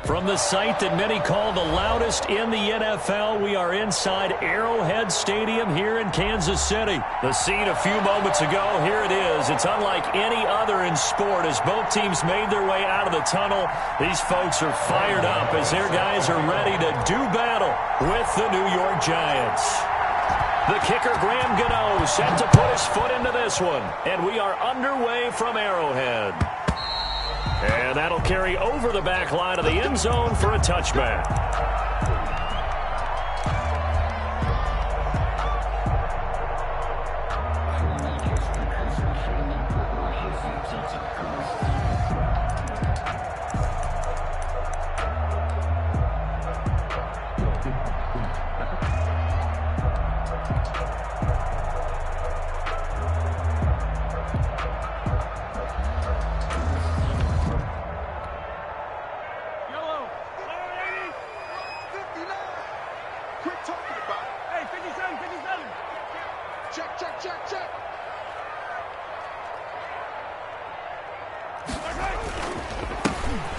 From the site that many call the loudest in the NFL, we are inside Arrowhead Stadium here in Kansas City. The scene a few moments ago, here it is. It's unlike any other in sport as both teams made their way out of the tunnel. These folks are fired up as their guys are ready to do battle with the New York Giants. The kicker, Graham Gano, set to put his foot into this one. And we are underway from Arrowhead. And that'll carry over the back line of the end zone for a touchback.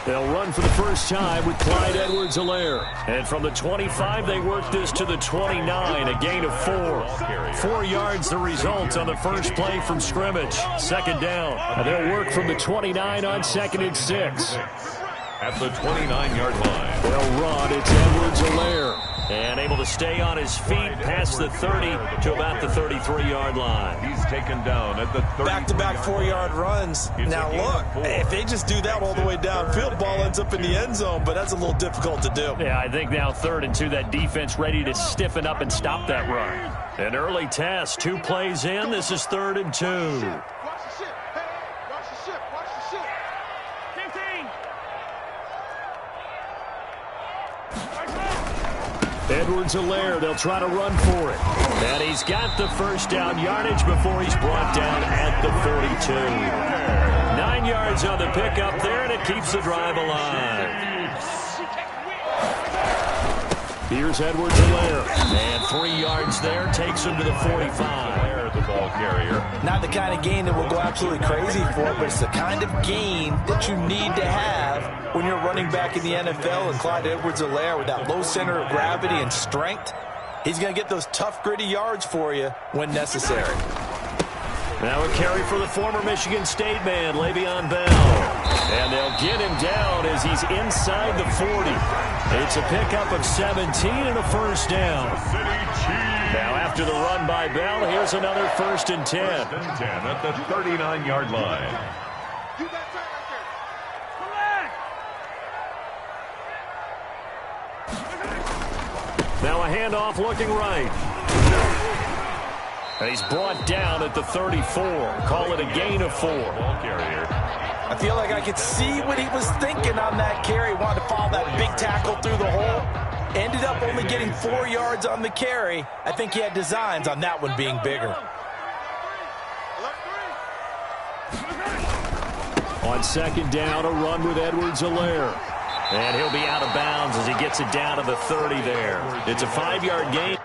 They'll run for the first time with Clyde Edwards-Helaire. And from the 25, they work this to the 29, a gain of 4. 4 yards the result on the first play from scrimmage. Second down. And they'll work from the 29 on 2nd and 6. At the 29-yard line. They'll run. It's Edwards-Helaire. And able to stay on his feet past the 30 to about the 33-yard line. He's taken down at the 30. Back-to-back 4-yard runs. Now look, if they just do that all the way downfield, ball ends up in the end zone, but that's a little difficult to do. Yeah, I think now 3rd and 2, that defense ready to stiffen up and stop that run. An early test, 2 plays in. This is 3rd and 2. Watch the ship. Hey, watch the ship. Watch the ship. 15. Edwards-Helaire, they'll try to run for it. And he's got the first down yardage before he's brought down at the 42. 9 yards on the pickup there, and it keeps the drive alive. Here's Edwards-Helaire. And 3 yards there takes him to the 45. The ball carrier. Not the kind of gain that will go absolutely crazy for, but it's the kind of gain that you need to have when you're running back in the NFL. And Clyde Edwards-Helaire, with that low center of gravity and strength, he's going to get those tough, gritty yards for you when necessary. Now a carry for the former Michigan State man, Le'Veon Bell. And they'll get him down as he's inside the 40. It's a pickup of 17 and a first down. Now after the run by Bell, here's another 1st and 10. 1st and 10 at the 39-yard line. You got time right there. Now a handoff looking right. And he's brought down at the 34. Call it a gain of 4. Ball carrier. I feel like I could see what he was thinking on that carry. Wanted to follow that big tackle through the hole. Ended up only getting 4 yards on the carry. I think he had designs on that one being bigger. On 2nd down, a run with Edwards-Helaire. And he'll be out of bounds as he gets it down to the 30 there. It's a 5-yard gain.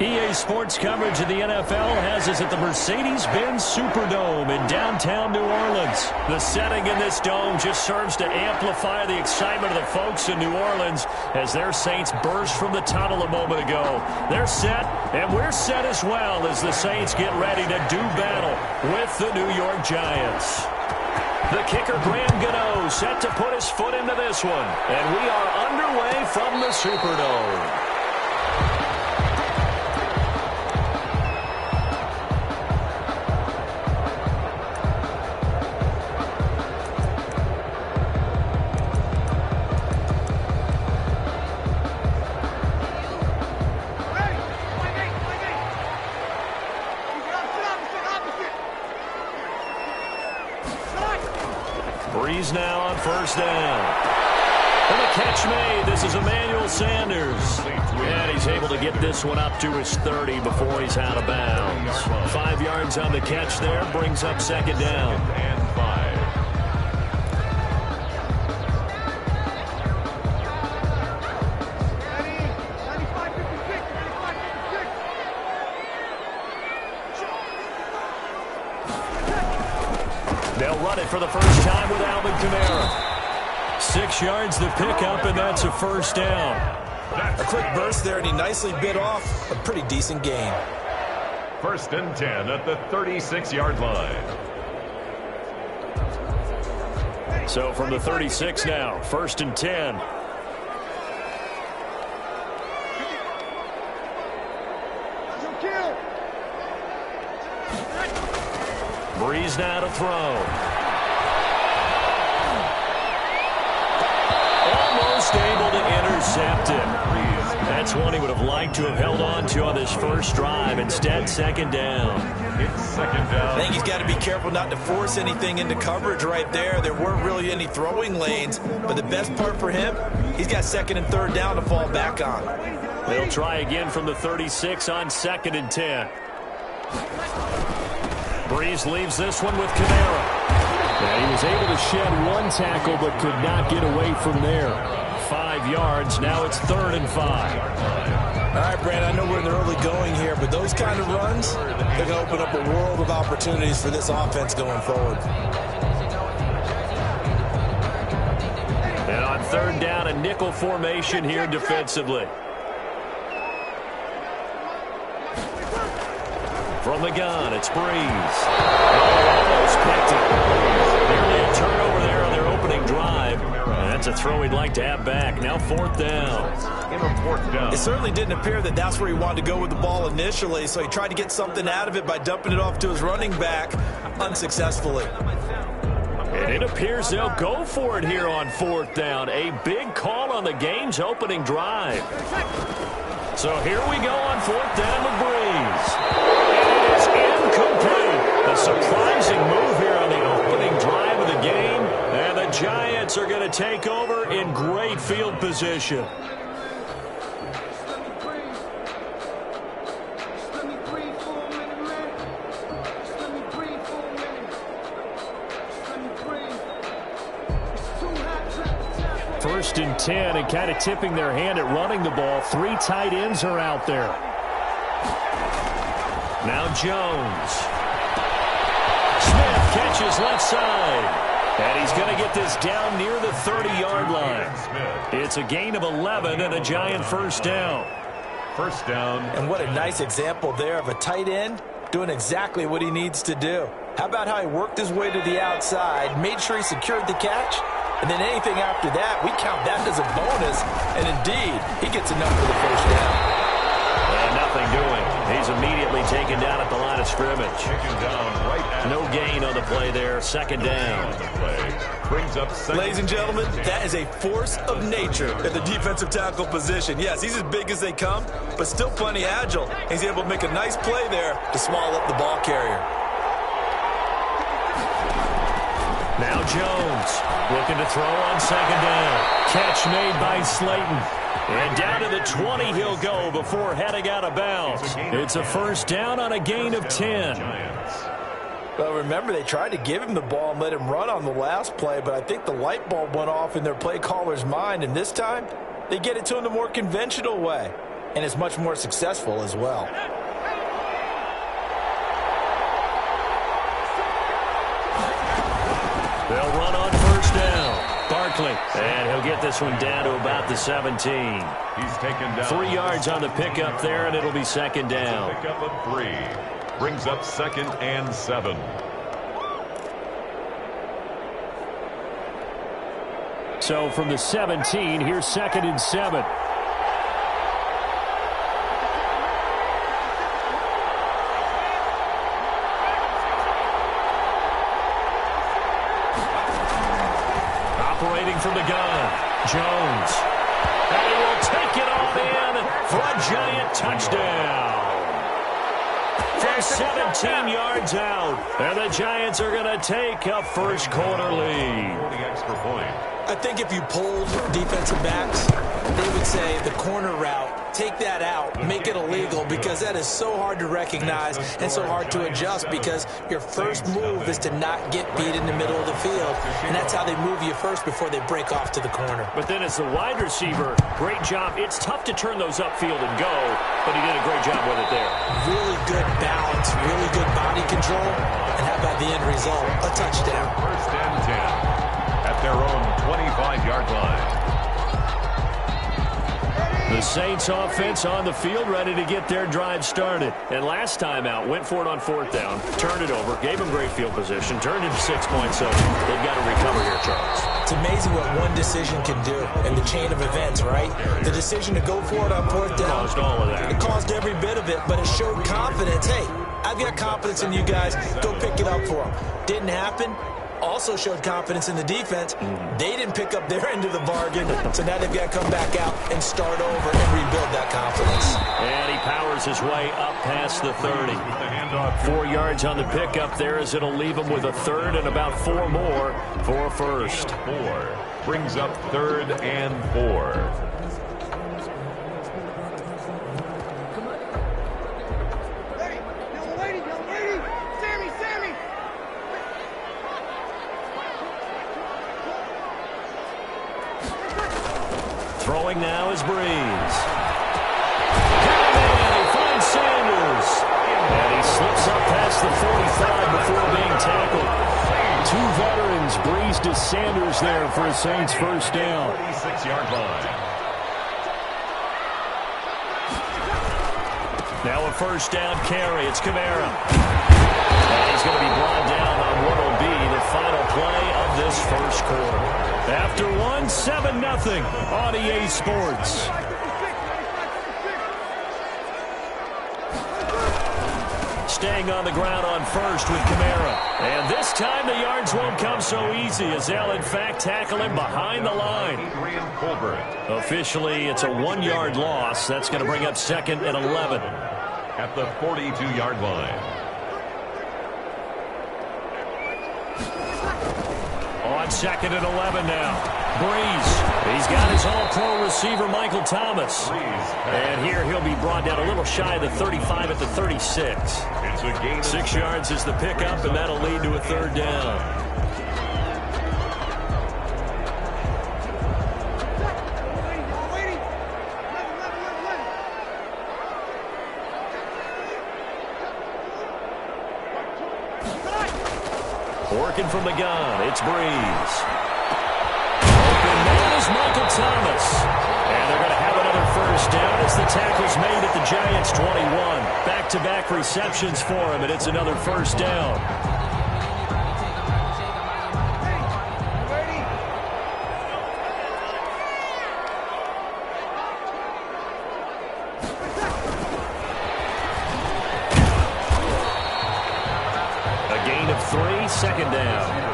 EA Sports coverage of the NFL has us at the Mercedes-Benz Superdome in downtown New Orleans. The setting in this dome just serves to amplify the excitement of the folks in New Orleans as their Saints burst from the tunnel a moment ago. They're set, and we're set as well as the Saints get ready to do battle with the New York Giants. The kicker, Graham Gano, set to put his foot into this one, and we are underway from the Superdome. Breeze now on first down. And the catch made. This is Emmanuel Sanders. And he's able to get this one up to his 30 before he's out of bounds. 5 yards on the catch there. Brings up second down. And 5. They'll run it for the first time with Alvin Kamara. 6 yards the pickup, and that's a first down. A quick burst there, and he nicely bit off a pretty decent gain. 1st and 10 at the 36-yard line. So from the 36 now, 1st and 10. Breeze now to throw. Almost able to intercept it. That's one he would have liked to have held on to on this first drive. Instead, second down. It's second down. I think he's got to be careful not to force anything into coverage right there. There weren't really any throwing lanes, but the best part for him, he's got 2nd and 3rd down to fall back on. They'll try again from the 36 on 2nd and 10. Breeze leaves this one with Kamara. Yeah, he was able to shed one tackle but could not get away from there. 5 yards. Now it's 3rd and 5. All right, Brad, I know we're in the early going here, but those kind of runs, they're going to open up a world of opportunities for this offense going forward. And on 3rd down, a nickel formation here defensively. From the gun, it's Breeze. Almost picked it. Nearly a turnover there on their opening drive. And that's a throw he'd like to have back. Now 4th down. In a 4th down. It certainly didn't appear that that's where he wanted to go with the ball initially, so he tried to get something out of it by dumping it off to his running back unsuccessfully. And it appears they'll go for it here on 4th down. A big call on the game's opening drive. So here we go on 4th down with Breeze. It's incomplete. A surprising move here on the opening drive of the game. And the Giants are going to take over in great field position. First and 10, and kind of tipping their hand at running the ball. 3 tight ends are out there. Now Jones. Smith catches left side. And he's going to get this down near the 30-yard line. It's a gain of 11 and a Giant first down. 1st down. And what a nice example there of a tight end doing exactly what he needs to do. How about how he worked his way to the outside, made sure he secured the catch, and then anything after that, we count that as a bonus. And indeed, he gets enough for the first down. And nothing doing. He's immediately taken down at the line of scrimmage. Taken down right at No gain on the play there. 2nd down. the play. Brings up 2nd. Ladies and gentlemen, that is a force of nature at the defensive tackle position. Yes, he's as big as they come, but still plenty agile. He's able to make a nice play there to swallow up the ball carrier. Now Jones looking to throw on 2nd down. Catch made by Slayton. And down to the 20 he'll go before heading out of bounds. It's a first down on a gain of 10. Well, remember, they tried to give him the ball and let him run on the last play, but I think the light bulb went off in their play caller's mind, and this time they get it to him the more conventional way. and is much more successful as well. They'll run on first down. Barkley, and he'll get this one down to about the 17. He's taken down 3 yards on the pickup there, and it'll be second down. Pickup of 3. Brings up 2nd and 7. So from the 17, here's 2nd and 7. Operating from the gun, Jones. And he will take it on in for a giant touchdown. From 17 yards out. And the Giants are going to take a first quarter lead. For the extra point. I think if you polled defensive backs, they would say the corner route, take that out, make it illegal, because that is so hard to recognize and so hard to adjust, because your first move is to not get beat in the middle of the field, and that's how they move you first before they break off to the corner. But then as the wide receiver, great job. It's tough to turn those upfield and go, but he did a great job with it there. Really good balance, really good body control, and how about the end result? A touchdown. First and 10 at their own 25-yard line. The Saints offense on the field, ready to get their drive started. And last time out, went for it on 4th down, turned it over, gave them great field position, turned it to 6 points, so they've got to recover here, Charles. It's amazing what one decision can do in the chain of events, right? The decision to go for it on 4th down. Caused all of that. It caused every bit of it, but it showed confidence. Hey, I've got confidence in you guys. Go pick it up for them. Didn't happen. Also showed confidence in the defense. They didn't pick up their end of the bargain, so now they've got to come back out and start over and rebuild that confidence. And he powers his way up past the 30. 4 yards on the pickup there, as it'll leave him with a third and about 4 more for a first. 4 brings up 3rd and 4. Throwing now is Breeze. And he finds Sanders. And he slips up past the 45 before being tackled. 2 veterans, Breeze to Sanders there for a Saints first down. 46-yard line. Now a first down carry. It's Kamara. And he's going to be brought down on what will be the final play of this first quarter. After 7-0 on EA Sports. Staying on the ground on first with Kamara. And this time the yards won't come so easy, as they'll in fact tackle him behind the line. Officially, it's a 1-yard loss. That's going to bring up 2nd and 11. At the 42-yard line. On 2nd and 11 now. Breeze. He's got his all-pro receiver, Michael Thomas. And here he'll be brought down a little shy of the 35 at the 36. 6 yards is the pickup, and that'll lead to a 3rd down. Working from the gun, it's Breeze. Open man is Michael Thomas. And they're going to have another first down as the tackle's made at the Giants' 21. Back-to-back receptions for him, and it's another first down. A gain of 3, 2nd down.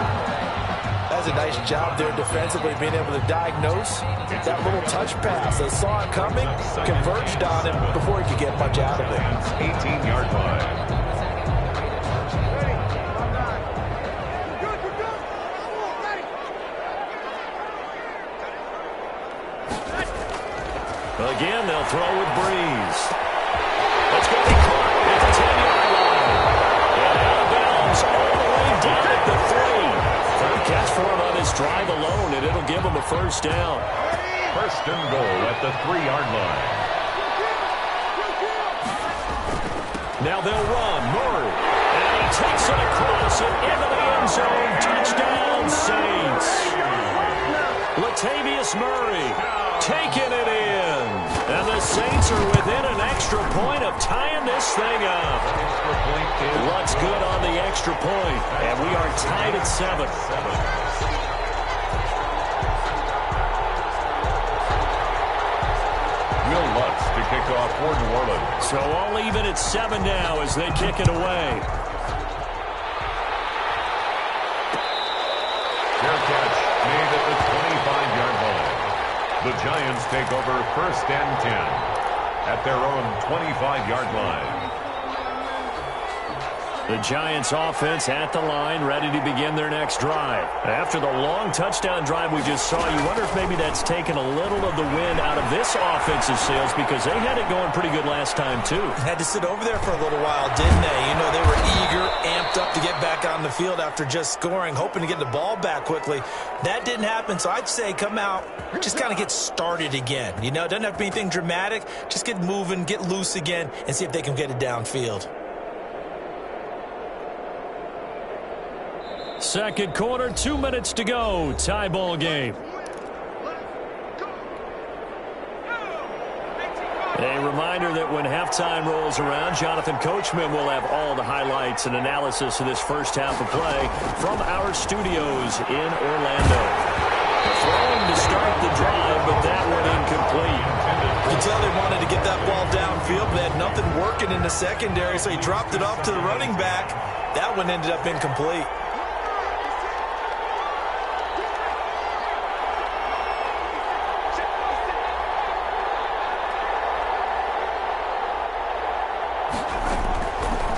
That's a nice job there defensively, being able to diagnose that little touch pass. They saw it coming, converged on him before he could get much out of it. 18-yard line. Again, they'll throw with Breeze. That's going to be caught at the 10-yard line. And out of bounds all the way down at the 3. Third catch for him on his drive alone, and it'll give him a first down. First and goal at the 3-yard line. Now they'll run. Murray. And he takes it across and into the end zone. Touchdown, Saints. Latavius Murray taking it in. And the Saints are within an extra point of tying this thing up. Luck's good on the extra point. And we are tied at 7. Will Lutz to kick off for New Orleans. So all even at 7 now as they kick it away. Fair catch made at the 25-yard line. The Giants take over 1st and 10 at their own 25-yard line. The Giants offense at the line, ready to begin their next drive. After the long touchdown drive we just saw, you wonder if maybe that's taken a little of the wind out of this offensive sails because they had it going pretty good last time too. Had to sit over there for a little while, didn't they? You know, they were eager, amped up to get back on the field after just scoring, hoping to get the ball back quickly. That didn't happen, so I'd say come out, just kind of get started again. You know, it doesn't have to be anything dramatic. Just get moving, get loose again, and see if they can get it downfield. Second quarter, 2 minutes to go. Tie ball game. A reminder that when halftime rolls around, Jonathan Coachman will have all the highlights and analysis of this first half of play from our studios in Orlando. Throwing to start the drive, but that one incomplete. You can tell they wanted to get that ball downfield, but they had nothing working in the secondary, so he dropped it off to the running back. That one ended up incomplete.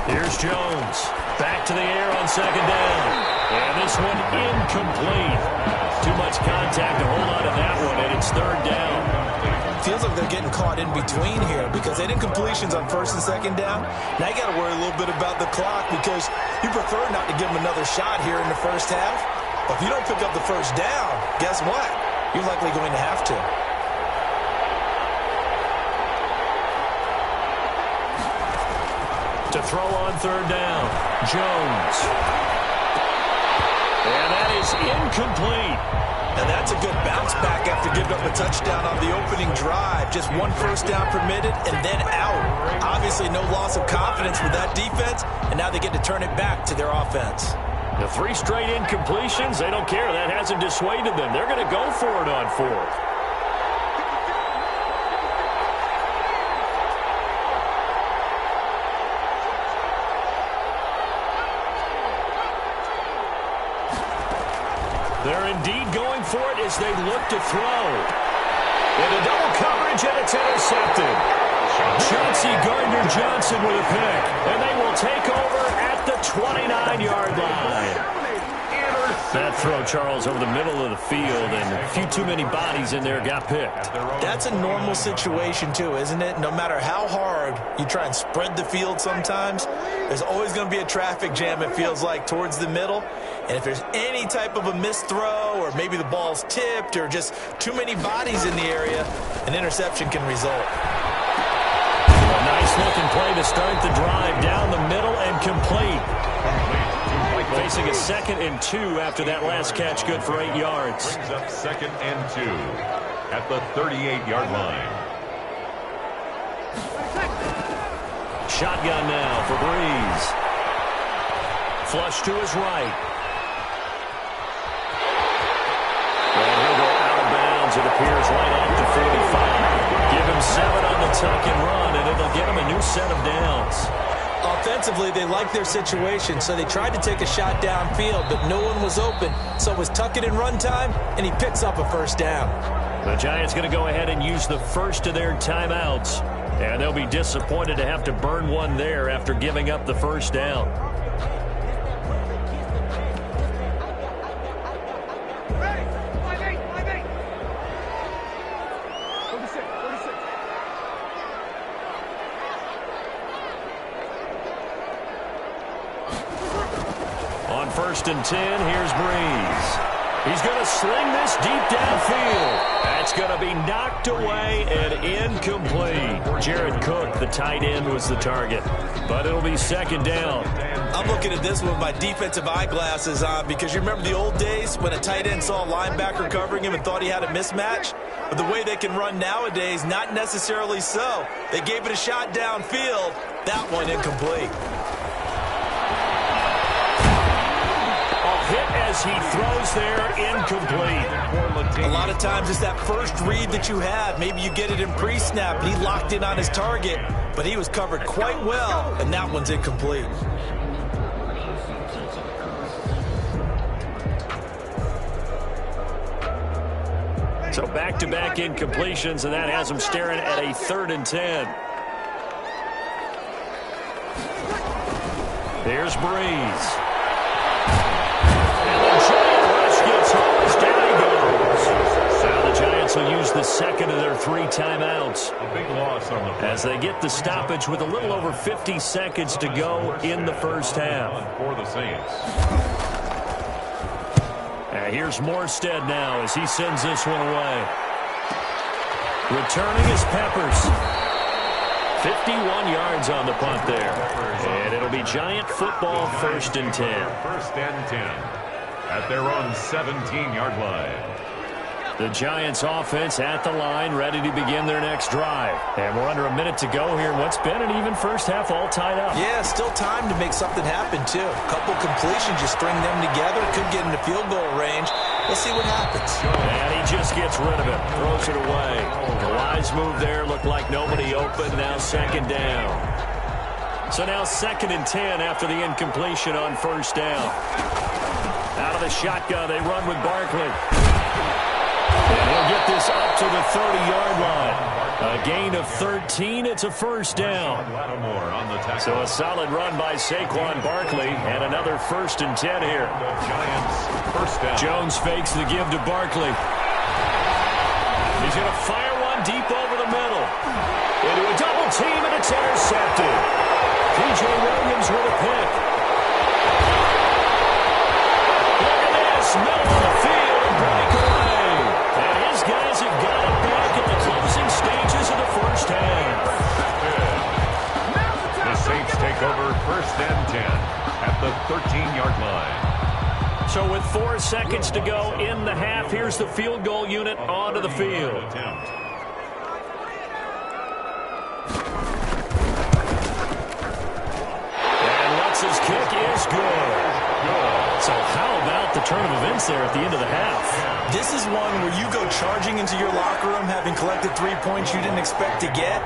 Here's Jones. Back to the air on second down. And this one incomplete. Too much contact to hold on to that one, and it's third down. Feels like they're getting caught in between here because they did completions on first and second down. Now you got to worry a little bit about the clock because you prefer not to give them another shot here in the first half. But if you don't pick up the first down, guess what? You're likely going to have to. To throw on third down, Jones. And that is incomplete. And that's a good bounce back after giving up a touchdown on the opening drive. Just one first down permitted and then out. Obviously no loss of confidence with that defense, and now they get to turn it back to their offense. The 3 straight incompletions, they don't care. That hasn't dissuaded them. They're going to go for it on 4th. They're indeed going for it as they look to throw. Into double coverage, and it's intercepted. Chauncey Gardner-Johnson with a pick. And they will take over at the 29-yard line. That throw, Charles, over the middle of the field, and a few too many bodies in there got picked. That's a normal situation, too, isn't it? No matter how hard you try and spread the field sometimes, there's always going to be a traffic jam, it feels like, towards the middle. And if there's any type of a missed throw or maybe the ball's tipped or just too many bodies in the area, an interception can result. A nice-looking play to start the drive down the middle and complete. Facing a 2nd and 2 after that last catch, good for 8 yards. Brings up 2nd and 2 at the 38-yard line. Shotgun now for Breeze. Flush to his right. And he'll go out of bounds, it appears, right at the 45. Give him 7 on the tuck and run, and it'll get him a new set of downs. Offensively, they like their situation, so they tried to take a shot downfield, but no one was open. So it was tuck it and run time, and he picks up a first down. The Giants going to go ahead and use the first of their timeouts, and they'll be disappointed to have to burn one there after giving up the first down. On 1st and 10, here's Breeze. He's going to sling this deep downfield. That's going to be knocked away and incomplete. Jared Cook, the tight end, was the target. But it'll be second down. I'm looking at this with my defensive eyeglasses on because you remember the old days when a tight end saw a linebacker covering him and thought he had a mismatch? But the way they can run nowadays, not necessarily so. They gave it a shot downfield. That one incomplete. Hit as he throws there, incomplete. A lot of times it's that first read that you have. Maybe you get it in pre-snap, and he locked in on his target, but he was covered quite well, and that one's incomplete. So back-to-back incompletions, and that has him staring at a 3rd and 10. There's Breeze. The Giants will use the second of their 3 timeouts. A big loss on the as they get the stoppage with a little over 50 seconds to go in the first half. For the Saints. Here's Morstead now as he sends this one away. Returning is Peppers. 51 yards on the punt there. And it'll be Giant football, 1st and 10. 1st and 10 at their own 17-yard line. The Giants offense at the line, ready to begin their next drive. And we're under a minute to go here in what's been an even first half, all tied up. Yeah, still time to make something happen, too. A couple completions, you string them together, could get into field goal range. We'll see what happens. And he just gets rid of it, throws it away. The wise move there, looked like nobody open, now 2nd down. So now 2nd and 10 after the incompletion on 1st down. Out of the shotgun, they run with Barkley. And he'll get this up to the 30-yard line. A gain of 13. It's a 1st down. So a solid run by Saquon Barkley and another 1st and 10 here. Jones fakes the give to Barkley. He's going to fire one deep over the middle. Into a double team, and it's intercepted. P.J. Williams with a pick. Look at this. Middle of the field. Breakaway. And his guys have got it back in the closing stages of the first half. The Saints take over 1st and 10 at the 13-yard line. So with 4 seconds to go in the half, here's the field goal unit onto the field. And Lutz's kick is good. So how about the turn of events there at the end of the half? This is one where you go charging into your locker room having collected 3 points you didn't expect to get,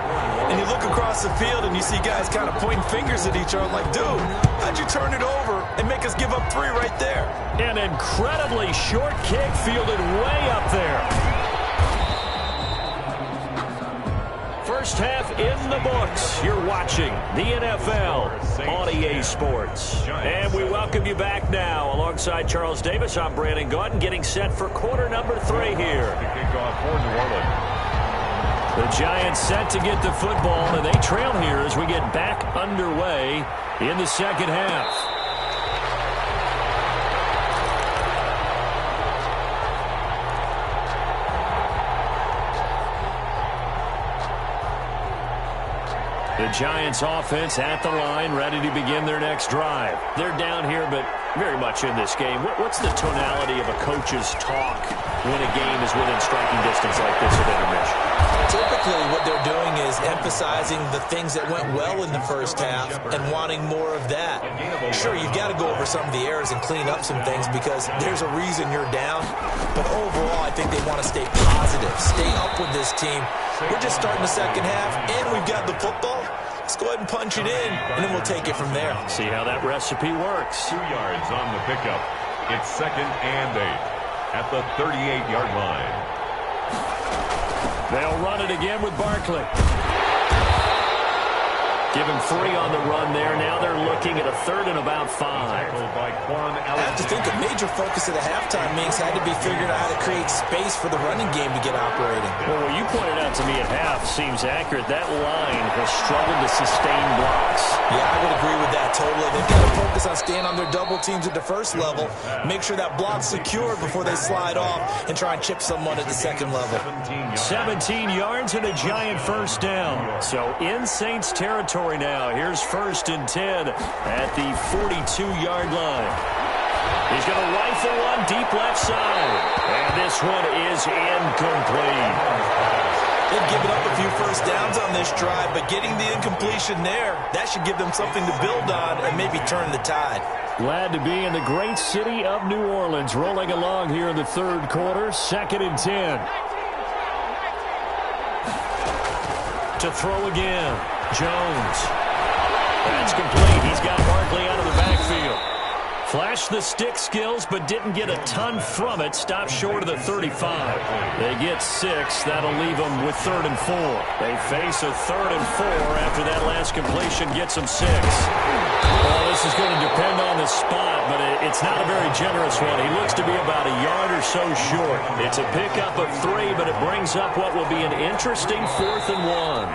and you look across the field and you see guys kind of pointing fingers at each other like, dude, how'd you turn it over and make us give up 3 right there? An incredibly short kick fielded way up there. First half in the books. You're watching the NFL on EA Sports. And we welcome you back now. Alongside Charles Davis, I'm Brandon Gaudin, getting set for quarter number 3 here. The Giants set to get the football, and they trail here as we get back underway in the second half. The Giants offense at the line, ready to begin their next drive. They're down here, but very much in this game. What's the tonality of a coach's talk when a game is within striking distance like this at intermission? Typically, what they're doing is emphasizing the things that went well in the first half and wanting more of that. Sure, you've got to go over some of the errors and clean up some things because there's a reason you're down. But overall, I think they want to stay positive, stay up with this team. We're just starting the second half, and we've got the football. Let's go ahead and punch it in, and then we'll take it from there. See how that recipe works. 2 yards on the pickup. It's 2nd and 8 at the 38-yard line. They'll run it again with Barkley. Give him 3 on the run there. Now they're looking at a 3rd and about 5. I have to think a major focus at the halftime means had to be figured out how to create space for the running game to get operating. Well, you pointed out to me at half seems accurate. That line has struggled to sustain blocks. Yeah, I would agree with that totally. They've got to focus on staying on their double teams at the first level, make sure that block's secured before they slide off and try and chip someone at the second level. 17 yards and a Giant first down. So in Saints territory now. Here's 1st and 10 at the 42-yard line. He's going to rifle one deep left side. And this one is incomplete. They've given up a few first downs on this drive, but getting the incompletion there, that should give them something to build on and maybe turn the tide. Glad to be in the great city of New Orleans, rolling along here in the third quarter. 2nd and 10. To throw again. Jones. That's complete. He's got Barkley out of the backfield. Flashed the stick skills, but didn't get a ton from it. Stopped short of the 35. They get 6. That'll leave them with 3rd and 4. They face a 3rd and 4 after that last completion gets them 6. Well, this is going to depend on the spot, but it's not a very generous one. He looks to be about a yard or so short. It's a pickup of 3, but it brings up what will be an interesting 4th and 1.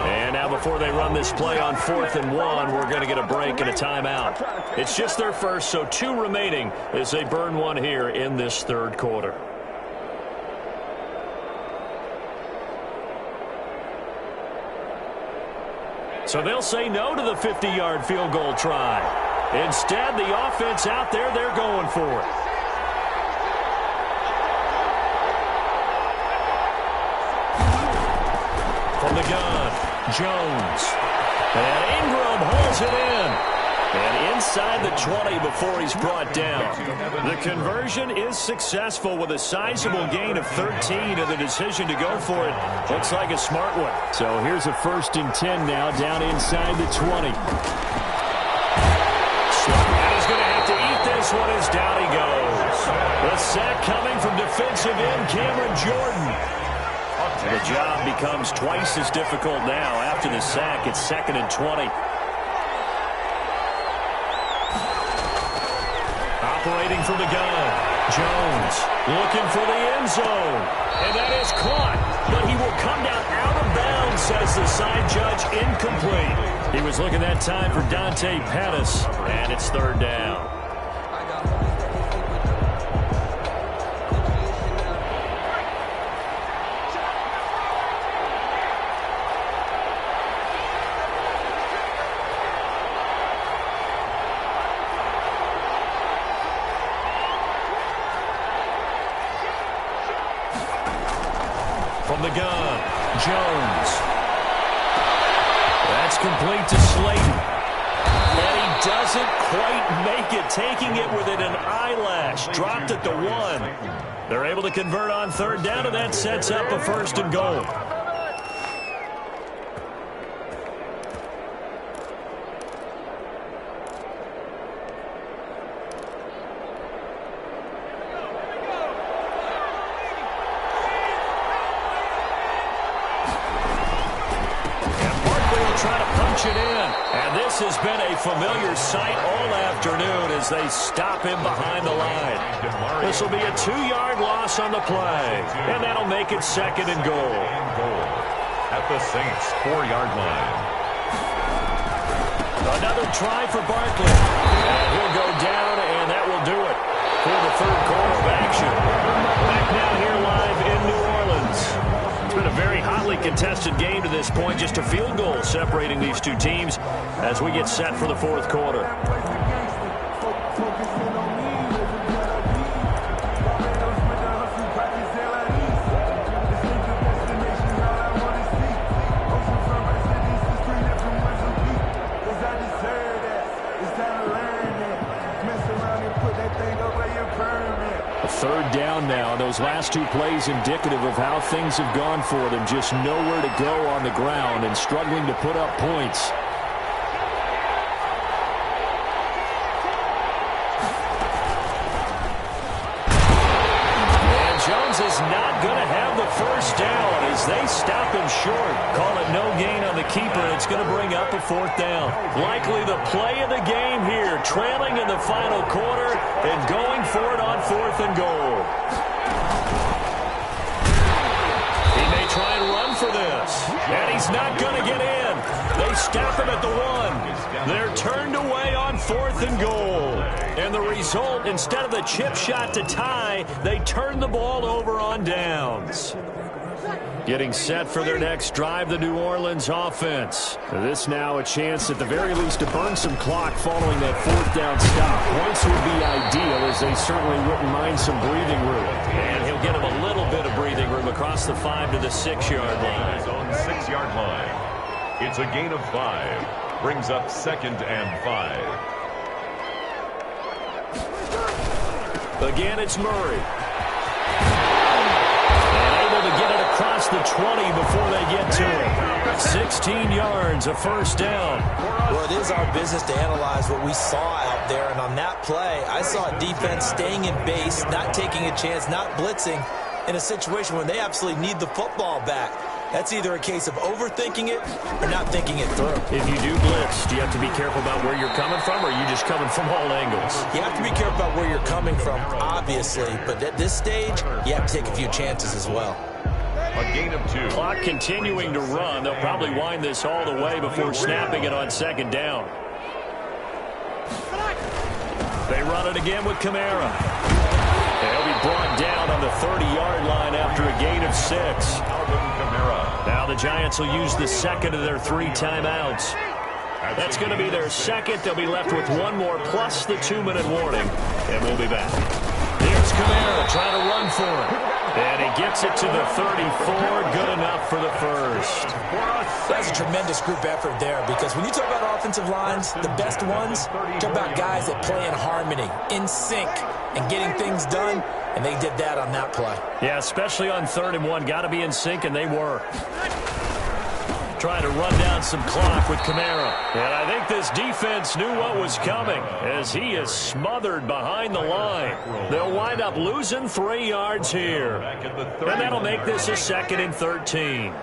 And now before they run this play on 4th and 1, we're going to get a break and a timeout. It's just their first, so 2 remaining as they burn one here in this third quarter. So they'll say no to the 50-yard field goal try. Instead, the offense out there, they're going for it. From the gun, Jones. And Ingram holds it in. And inside the 20 before he's brought down. The conversion is successful with a sizable gain of 13, and the decision to go for it looks like a smart one. So here's a 1st and 10 now down inside the 20. And he's going to have to eat this one as down he goes. The sack coming from defensive end Cameron Jordan. The job becomes twice as difficult now after the sack. It's 2nd and 20. Operating from the gun, Jones looking for the end zone. And that is caught, but he will come down out of bounds, says the side judge, incomplete. He was looking that time for Dante Pettis, and it's 3rd down. From the gun, Jones. That's complete to Slayton. And he doesn't quite make it, taking it within an eyelash. Dropped at the 1. They're able to convert on 3rd down, and that sets up a 1st and goal. It in. And this has been a familiar sight all afternoon as they stop him behind the line. This will be a 2-yard loss on the play. And that'll make it 2nd and goal. At the Saints' 4-yard line. Another try for Barkley. And he'll go down, and that will do it for the third quarter of action. Back now here live in New Orleans. It's been a very hotly contested game to this point. Just a field goal separating these two teams as we get set for the fourth quarter. Third down now. Those last two plays indicative of how things have gone for them. Just nowhere to go on the ground and struggling to put up points. And Jones is not going to have the first down as they stop him short. Call it no gain on the keeper. It's going to bring up a 4th down. Likely the play of the game here. Trailing in the final quarter and going for it on 4th and goal. He may try and is not going to get in. They stop him at the 1. They're turned away on 4th and goal. And the result, instead of the chip shot to tie, they turn the ball over on downs. Getting set for their next drive, the New Orleans offense. This now a chance at the very least to burn some clock following that 4th down stop. Points would be ideal, as they certainly wouldn't mind some breathing room. And he'll get him a little bit of breathing room across the 5 to the 6-yard line. His own 6-yard line. It's a gain of 5. Brings up 2nd and 5. Again, it's Murray. To get it across the 20 before they get to it. 16 yards, a first down. Well, it is our business to analyze what we saw out there, and on that play, I saw a defense staying in base, not taking a chance, not blitzing, in a situation when they absolutely need the football back. That's either a case of overthinking it or not thinking it through. If you do blitz, do you have to be careful about where you're coming from, or are you just coming from all angles? You have to be careful about where you're coming from, obviously, but at this stage, you have to take a few chances as well. A gain of 2. Clock continuing to run. They'll probably wind this all the way before snapping it on 2nd down. They run it again with Kamara. They'll be brought down on the 30-yard line after a gain of 6. Now the Giants will use the second of their 3 timeouts. That's going to be their second. They'll be left with 1 more plus the 2-minute warning, and we'll be back. Here's Kamara trying to run for it. And he gets it to the 34. Good enough for the first. That's a tremendous group effort there, because when you talk about offensive lines, the best ones, talk about guys that play in harmony, in sync, and getting things done, and they did that on that play. Yeah, especially on 3rd and 1. Got to be in sync, and they were. Trying to run down some clock with Kamara. And I think this defense knew what was coming, as he is smothered behind the line. They'll wind up losing 3 yards here. And that'll make this a 2nd and 13.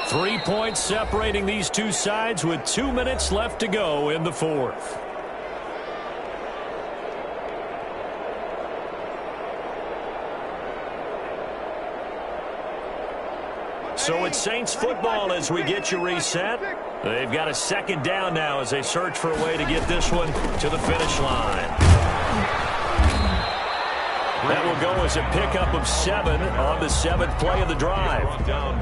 3 points separating these two sides with 2 minutes left to go in the 4th. So it's Saints football as we get you reset. They've got a 2nd down now as they search for a way to get this one to the finish line. That will go as a pickup of 7 on the 7th play of the drive.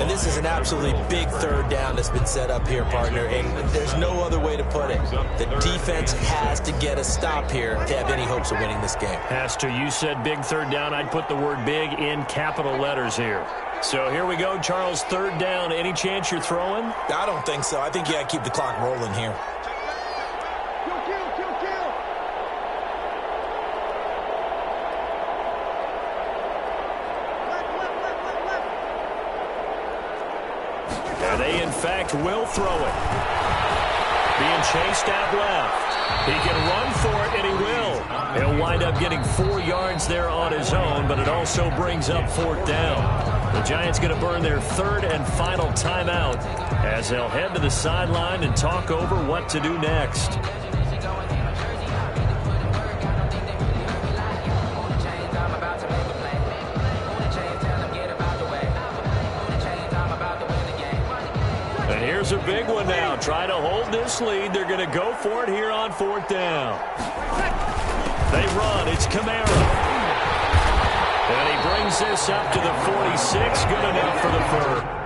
And this is an absolutely big 3rd down that's been set up here, partner, and there's no other way to put it. The defense has to get a stop here to have any hopes of winning this game. Has to. You said big 3rd down. I'd put the word big in capital letters here. So here we go, Charles, 3rd down. Any chance you're throwing? I don't think so. I think you got to keep the clock rolling here. They, in fact, will throw it. Being chased out left. He can run for it, and he will. He'll wind up getting 4 yards there on his own, but it also brings up 4th down. The Giants going to burn their 3rd and final timeout as they'll head to the sideline and talk over what to do next. Here's a big one now. Try to hold this lead. They're going to go for it here on 4th down. They run. It's Kamara. And he brings this up to the 46. Good enough for the first.